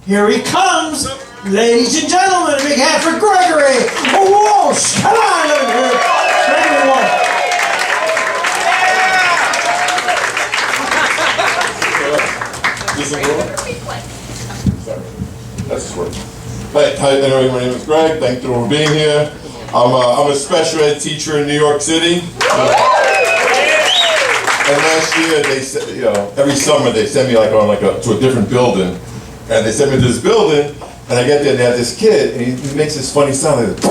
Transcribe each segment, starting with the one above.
Here he comes, ladies and gentlemen, a big hand for Gregory Walsh. Come on, let me hear it. Gregory Walsh. This is Sorry, that's just working. Hi, anyway, my name is Greg. Thank you for being here. I'm a special ed teacher in New York City. And last year, they said, every summer they send me to a different building, and they sent me to this building, and I get there and they have this kid, and he makes this funny sound, like,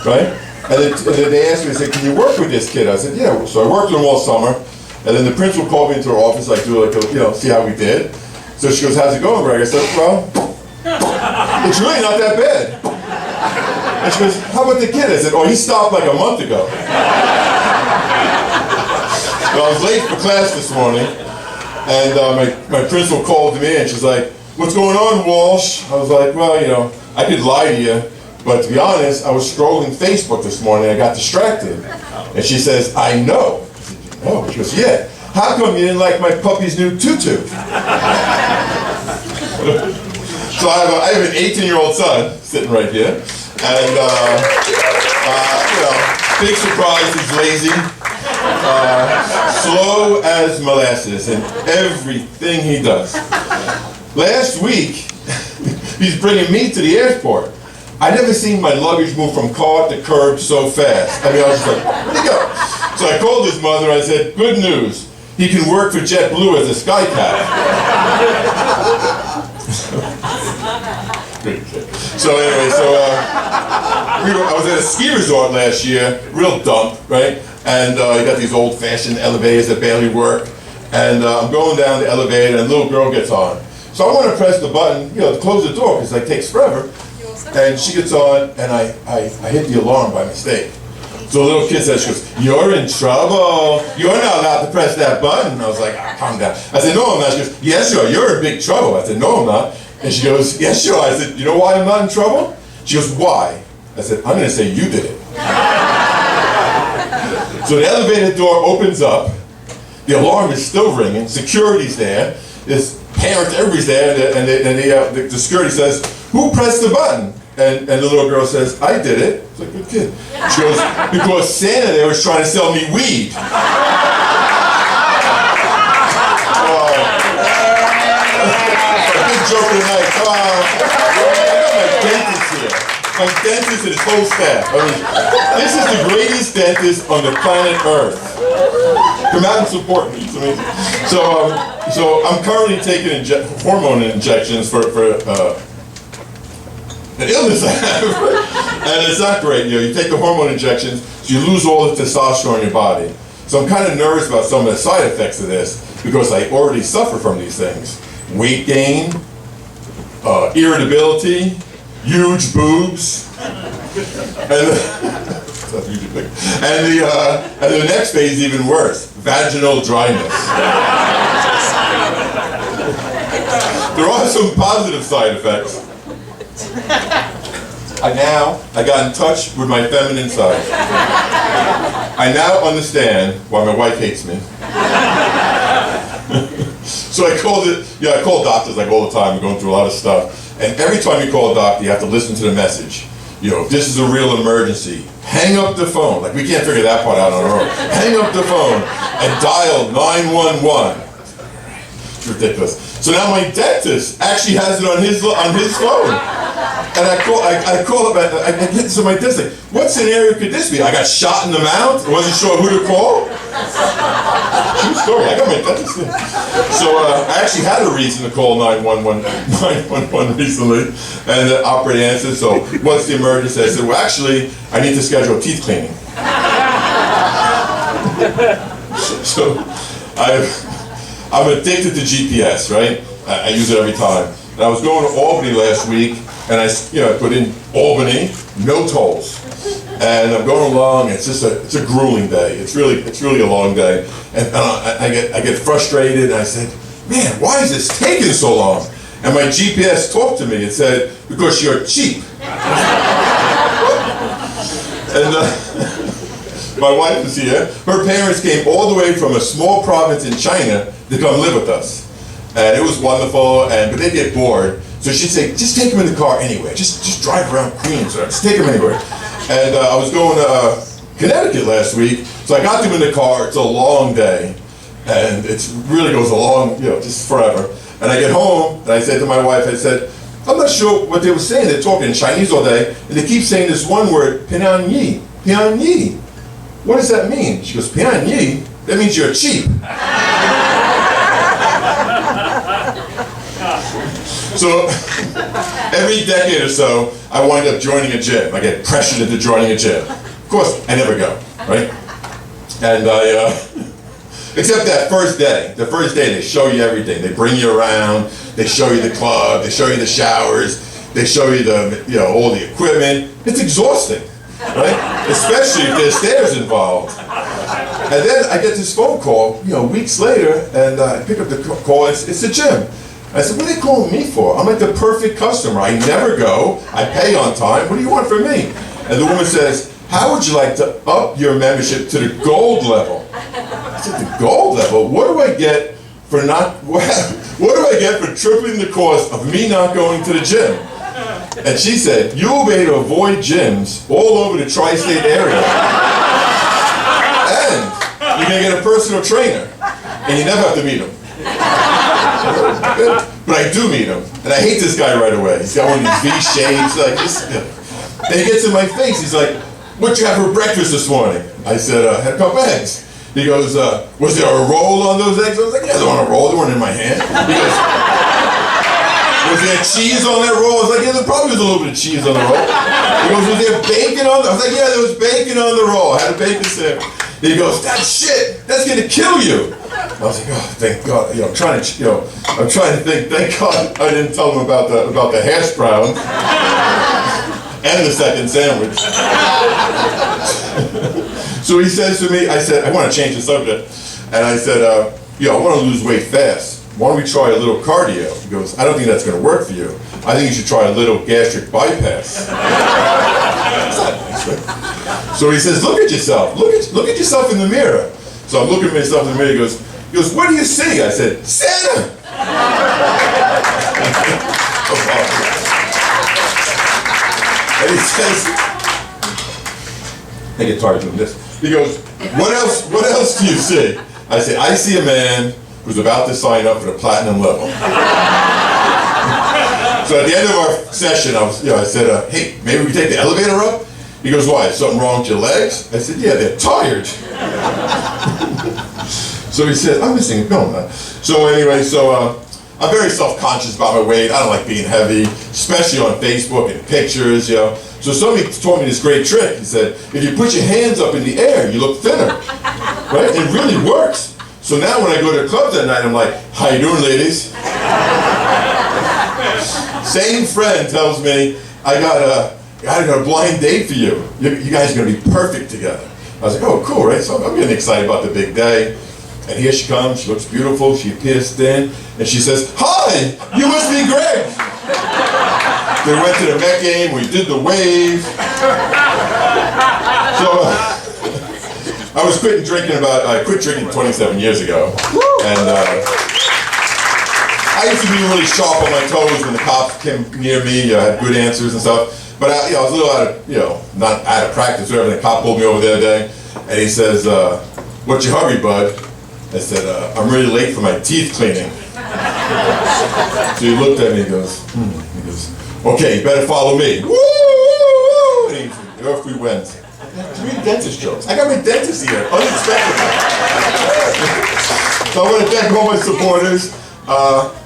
right? And then they asked me, they said, "Can you work with this kid?" I said, "Yeah." So I worked with him all summer, and then the principal called me into her office, see how we did. So she goes, "How's it going, Greg?" I said, "Well, it's really not that bad." And she goes, "How about the kid?" I said, "Oh, he stopped like a month ago." Well, I was late for class this morning, and my principal called me, and she's like, "What's going on, Walsh?" I was like, "Well, I could lie to you, but to be honest, I was scrolling Facebook this morning, I got distracted." And she says, "I know." I said, "You know?" She goes, "Yeah. How come you didn't like my puppy's new tutu?" So I have an 18-year-old son sitting right here, and big surprise, he's lazy. Slow as molasses in everything he does. Last week, he's bringing me to the airport. I never seen my luggage move from car to curb so fast. I was just like, "Where'd he go?" So I called his mother and I said, "Good news, he can work for JetBlue as a sky cat." So anyway, I was at a ski resort last year, real dump, right? And you got these old-fashioned elevators that barely work. And I'm going down the elevator, and a little girl gets on. So I want to press the button, to close the door, because it takes forever. And she gets on, and I hit the alarm by mistake. So the little kid says, she goes, "You're in trouble. You're not allowed to press that button." I was like, "Calm down." I said, "No, I'm not." She goes, "Yes, you are. You're in big trouble." I said, "No, I'm not." And she goes, "Yes, you are." I said, "You know why I'm not in trouble?" She goes, "Why?" I said, "I'm going to say you did it." So the elevator door opens up. The alarm is still ringing. Security's there. There's parents, everybody's there. And the security says, "Who pressed the button?" And the little girl says, "I did it." It's like, "Good kid." She goes, "Because Santa there was trying to sell me weed." Big joke tonight. I got my dentist here. My dentist and his whole staff. This is the greatest dentist on the planet Earth. Come out and support me. It's amazing. So I'm currently taking hormone injections for an illness I have, and it's not great. You take the hormone injections, so you lose all the testosterone in your body. So I'm kind of nervous about some of the side effects of this because I already suffer from these things: weight gain, irritability, huge boobs, and the next phase is even worse: vaginal dryness. There are some positive side effects. I got in touch with my feminine side. I now understand why my wife hates me. So I call doctors like all the time. We're going through a lot of stuff. And every time you call a doctor, you have to listen to the message. If this is a real emergency, hang up the phone. Like, we can't figure that part out on our own. Hang up the phone and dial 911. It's ridiculous. So now my dentist actually has it on his phone. And I call up, I get to my dentist, like, "What scenario could this be? I got shot in the mouth, I wasn't sure who to call." True story, I got my dentist in. So I actually had a reason to call 911 recently, and the operator answered, "So what's the emergency?" I said, "Well, actually, I need to schedule teeth cleaning." So I'm addicted to GPS, right? I use it every time. And I was going to Albany last week, and I put in Albany, no tolls. And I'm going along, it's a grueling day. It's really a long day. And I get frustrated, and I said, "Man, why is this taking so long?" And my GPS talked to me. It said, "Because you're cheap." And my wife is here. Her parents came all the way from a small province in China to come live with us. and it was wonderful. But they'd get bored, so she'd say, "Just take them in the car anyway. Just drive around Queens. Just take them anywhere." And I was going to Connecticut last week, so I got them in the car. It's a long day, and it really goes along, just forever. And I get home, and I said to my wife, I said, "I'm not sure what they were saying. They're talking Chinese all day, and they keep saying this one word, Pianyi, Pianyi. What does that mean?" She goes, "Pianyi? That means you're cheap." So every decade or so, I wind up joining a gym. I get pressured into joining a gym. Of course, I never go, right? And except that first day. The first day, they show you everything. They bring you around. They show you the club. They show you the showers. They show you all the equipment. It's exhausting, right? Especially if there's stairs involved. And then I get this phone call, weeks later, and I pick up the call. It's the gym. I said, "What are they calling me for? I'm like the perfect customer. I never go. I pay on time. What do you want from me?" And the woman says, "How would you like to up your membership to the gold level?" I said, "The gold level? What do I get for what do I get for tripling the cost of me not going to the gym?" And she said, "You'll be able to avoid gyms all over the tri-state area. And you're going to get a personal trainer. And you never have to meet him." But I do meet him, and I hate this guy right away. He's got one of these V-shapes, and he gets in my face. He's like, "What'd you have for breakfast this morning?" I said, "I had a couple eggs." He goes, "Was there a roll on those eggs?" I was like, "Yeah, there wasn't a roll. They weren't in my hand." He goes, "Was there cheese on that roll?" I was like, "Yeah, there probably was a little bit of cheese on the roll." He goes, "Was there bacon on the?" I was like, "Yeah, there was bacon on the roll. I had a bacon sandwich." He goes, "That shit, that's gonna kill you." I was like, "Oh, thank God." I'm trying to think. Thank God I didn't tell him about the hash brown and the second sandwich. So he says to me, I said, "I want to change the subject," and I said, "I want to lose weight fast. Why don't we try a little cardio?" He goes, "I don't think that's going to work for you. I think you should try a little gastric bypass." That's not nice, right? So he says, "Look at yourself. Look at yourself in the mirror." So I'm looking at myself in the mirror. He goes, "What do you see?" I said, "Santa." And he says, I get tired doing this. He goes, What else do you see?" I said, "I see a man who's about to sign up for the platinum level." So at the end of our session, I said, "Hey, maybe we take the elevator up?" He goes, "Why? Is something wrong with your legs?" I said, "Yeah, they're tired." So he said, "I'm missing a pill, man." So anyway, I'm very self-conscious about my weight. I don't like being heavy, especially on Facebook and pictures, So somebody taught me this great trick. He said, if you put your hands up in the air, you look thinner, right? It really works. So now when I go to the clubs at night, I'm like, "How you doing, ladies?" Same friend tells me, I got a blind date for you. You guys are going to be perfect together. I was like, "Oh, cool, right?" So I'm getting excited about the big day. And here she comes. She looks beautiful. She appears thin. And she says, "Hi, you must be Greg." They went to the Met game. We did the wave. So I quit drinking 27 years ago. And I used to be really sharp on my toes when the cops came near me. I had good answers and stuff. But I was a little not out of practice. Whatever. The cop pulled me over the other day, and he says, "What's your hurry, bud?" I said, "I'm really late for my teeth cleaning." So he looked at me and goes, He goes, "Okay, you better follow me." Woo! And off we went. Three dentist jokes. I got my dentist here, unexpectedly. So I want to thank all my supporters,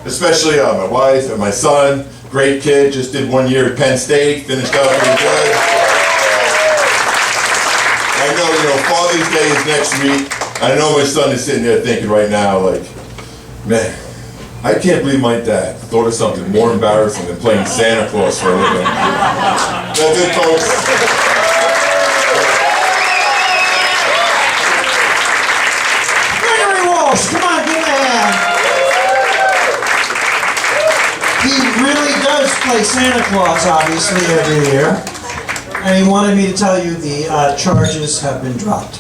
especially my wife and my son. Great kid, just did 1 year at Penn State, finished up really good. I know, Father's Day is next week. I know my son is sitting there thinking right now, like, "Man, I can't believe my dad thought of something more embarrassing than playing Santa Claus for a living." That's it, folks. Gregory Walsh, come on, give him a hand. He really does play Santa Claus, obviously, every year. And he wanted me to tell you the charges have been dropped.